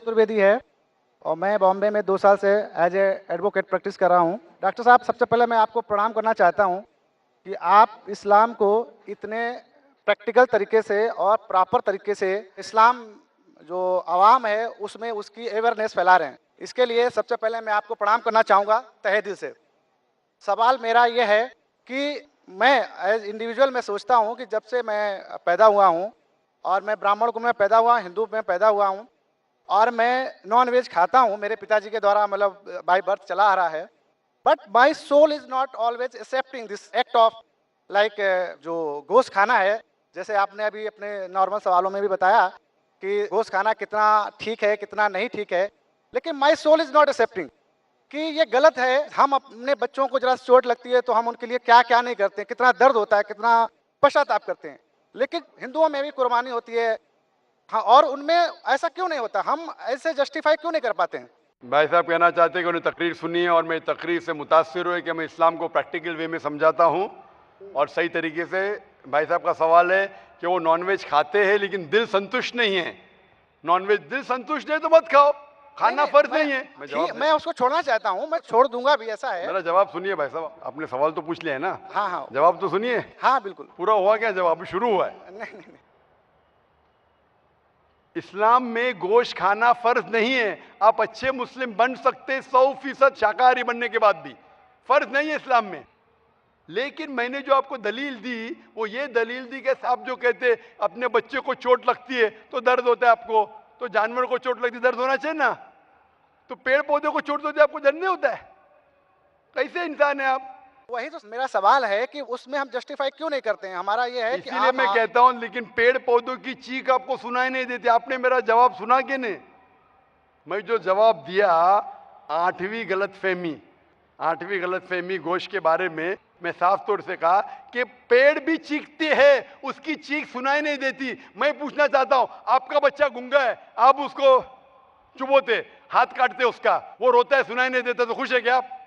चतुर्वेदी है और मैं बॉम्बे में 2 साल से एज ए एडवोकेट प्रैक्टिस कर रहा हूँ। डॉक्टर साहब, सबसे पहले मैं आपको प्रणाम करना चाहता हूँ कि आप इस्लाम को इतने प्रैक्टिकल तरीके से और प्रॉपर तरीके से इस्लाम जो आवाम है उसमें उसकी अवेयरनेस फैला रहे हैं। इसके लिए सबसे पहले मैं आपको प्रणाम करना चाहूँगा तहे दिल से। सवाल मेरा ये है कि मैं एज इंडिविजुअल मैं सोचता हूँ कि जब से मैं पैदा हुआ हूँ और मैं ब्राह्मण कुल में पैदा हुआ, हिंदू में पैदा हुआ हूँ और मैं नॉन वेज खाता हूँ, मेरे पिताजी के द्वारा मतलब बाय बर्थ चला आ रहा है। But my soul is not always accepting this act of like जो गोश्त खाना है। जैसे आपने अभी अपने नॉर्मल सवालों में भी बताया कि गोश्त खाना कितना ठीक है कितना नहीं ठीक है, लेकिन my soul is not accepting कि ये गलत है। हम अपने बच्चों को जरा चोट लगती है तो हम उनके लिए क्या क्या नहीं करते हैं, कितना दर्द होता है, कितना पश्चाताप करते हैं। लेकिन हिंदुओं में भी कुर्बानी होती है, हाँ, और उनमें ऐसा क्यों नहीं होता? हम ऐसे जस्टिफाई क्यों नहीं कर पाते हैं? भाई साहब कहना चाहते हैं कि उन्हें तकरीर सुनी है और मेरी तकरीर से मुतासिर हुए कि मैं इस्लाम को प्रैक्टिकल वे में समझाता हूँ और सही तरीके से। भाई साहब का सवाल है कि वो नॉनवेज खाते हैं लेकिन दिल संतुष्ट नहीं है। नॉनवेज दिल संतुष्ट है तो मत खाओ, खाना फर्ज नहीं है। मैं उसको छोड़ना चाहता हूँ, मैं छोड़ दूंगा भी, ऐसा है। मेरा जवाब सुनिए भाई साहब, आपने सवाल तो पूछ लिया है ना? हाँ हाँ, जवाब तो सुनिए। हाँ बिल्कुल। पूरा हुआ क्या जवाब? अभी शुरू हुआ है। नहीं नहीं, इस्लाम में गोश्त खाना फर्ज नहीं है। आप अच्छे मुस्लिम बन सकते 100% शाकाहारी बनने के बाद भी, फर्ज नहीं है इस्लाम में। लेकिन मैंने जो आपको दलील दी वो ये दलील दी कि आप जो कहते अपने बच्चे को चोट लगती है तो दर्द होता है आपको, तो जानवर को चोट लगती है दर्द होना चाहिए ना? तो पेड़ पौधे को चोट होती है आपको दर्द नहीं होता है? कैसे इंसान है आप? वही तो मेरा सवाल है कि उसमें हम जस्टिफाई क्यों नहीं करते हैं। हमारा ये है कि इसीलिए मैं कहता हूं, लेकिन पेड़ पौधों की चीख आपको सुनाई नहीं देती। आपने मेरा जवाब सुना कि नहीं? मैं जो जवाब दिया, आठवीं गलतफहमी गोश्त के बारे में मैं साफ तौर से कहा कि पेड़ भी चीखते हैं, उसकी चीख सुनाई नहीं देती। मैं पूछना चाहता हूं, आपका बच्चा गूंगा है, आप उसको चुबोते, हाथ काटते उसका, वो रोता है, सुनाई नहीं देता, तो खुश है क्या आप?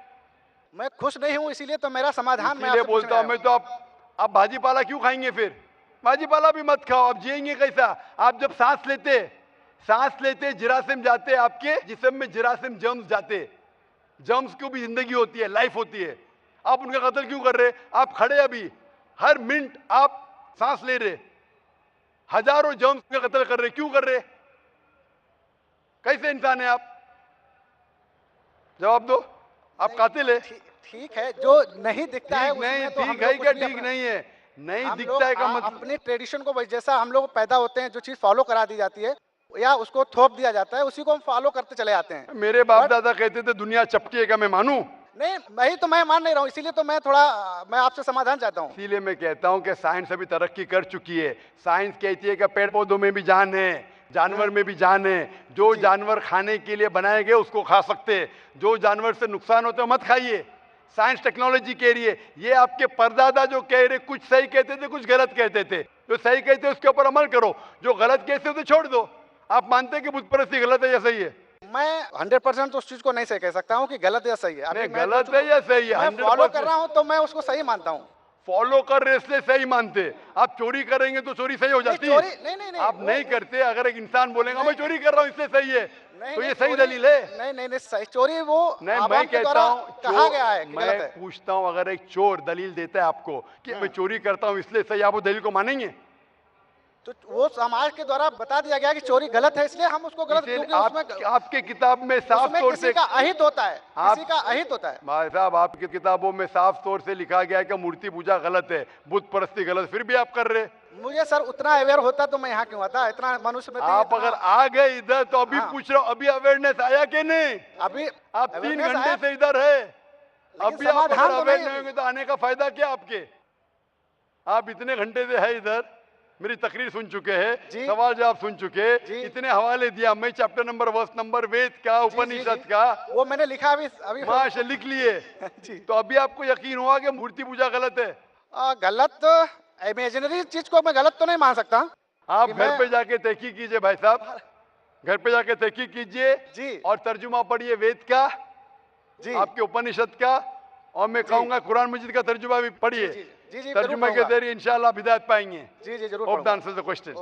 मैं खुश नहीं हूं, इसीलिए तो मेरा समाधान मैं इसलिए आपसे बोलता हूं मैं तो आप भाजीपाला क्यों खाएंगे? फिर भाजीपाला भी मत खाओ। आप जिएंगे कैसा? आप जब सांस लेते जिरासिम जाते, आपके जिस्म में जिरासिम जर्म्स जाते, जर्म्स की भी जिंदगी होती है, लाइफ होती है। आप उनका कत्ल क्यों कर रहे? आप खड़े अभी हर मिनट आप सांस ले रहे, हजारों जर्म्स का कत्ल कर रहे, क्यों कर रहे? कैसे इंसान है आप? जवाब दो। आप कातिल है। ठीक है, जो नहीं दिखता है नहीं, तो ठीक है क्या ठीक नहीं है? नहीं दिखता है का मतलब अपने ट्रेडिशन को जैसा हम लोग पैदा होते हैं, जो चीज फॉलो करा दी जाती है या उसको थोप दिया जाता है, उसी को हम फॉलो करते चले आते हैं। मेरे बाप दादा कहते थे दुनिया चपटी है, का मैं मानूं? नहीं, वही तो मैं मान नहीं रहा हूँ, इसीलिए तो मैं आपसे समाधान चाहता हूँ। इसीलिए मैं कहता हूँ कि साइंस अभी तरक्की कर चुकी है। साइंस कहती है कि पेड़ पौधों में भी जान है, जानवर में भी जान है। जो जानवर खाने के लिए बनाए गए उसको खा सकते हैं, जो जानवर से नुकसान होता है मत खाइए। साइंस टेक्नोलॉजी कह रही है। ये आपके परदादा जो कह रहे, कुछ सही कहते थे कुछ गलत कहते थे। जो सही कहते उसके ऊपर अमल करो, जो गलत कहते उसे छोड़ दो। आप मानते कि बुत परस्ती गलत है या सही है? मैं 100% तो उस चीज को नहीं सही कह सकता हूँ कि गलत या सही है। नहीं, गलत है या सही है? मैं फॉलो कर रहा हूँ तो मैं उसको सही मानता हूँ। फॉलो कर रहे इसलिए सही मानते। आप चोरी करेंगे तो चोरी सही हो जाती है? नहीं, आप नहीं करते। अगर एक इंसान बोलेगा मैं चोरी कर रहा हूँ इसलिए सही है, तो ये सही दलील है? नहीं, सही चोरी वो नहीं, मैं कहता हूँ कहा गया है कि मैं पूछता हूँ, अगर एक चोर दलील देता है आपको कि मैं चोरी करता हूँ इसलिए सही, आप वो दलील को मानेंगे? तो वो समाज के द्वारा बता दिया गया कि चोरी गलत है, इसलिए हम उसको गलत, क्योंकि उसमें आपके किताब में साफ तौर से किसी का अहित होता है, किसी का अहित होता है। भाई साहब, आपकी किताबों में साफ तौर से लिखा गया है कि मूर्ति पूजा गलत है, बुत परस्ती गलत, फिर भी आप कर रहे। मुझे सर उतना अवेयर होता तो मैं यहाँ क्यों आता? इतना मनुष्य में आप अगर आ गए इधर तो अभी पूछ रहा हूँ, अभी अवेयरनेस आया कि नहीं? अभी आप 3 घंटे से इधर है, अभी आप अवेयर नहीं होंगे तो आने का फायदा क्या आपके? आप इतने घंटे से है इधर, मेरी तकरीर सुन चुके हैं, सवाल जवाब सुन चुके, इतने हवाले दिया, मैं चैप्टर नंबर वर्स नंबर वेद का, उपनिषद का वो मैंने लिखा अभी माशा लिख लिए। तो अभी आपको यकीन हुआ कि मूर्ति पूजा गलत है? गलत इमेजिनरी चीज को मैं गलत तो नहीं मान सकता। आप घर पे जाके तहकीक कीजिए भाई साहब, घर पे जाके तहकीक कीजिए और तर्जुमा पढ़िए वेद का, आपके उपनिषद का, और मैं कहूंगा कुरान मजीद का तर्जुमा भी पढ़िए। तर्जुमा के जरिए इंशाल्लाह हिदायत पाएंगे। जी जरूर। Hope the answer the question.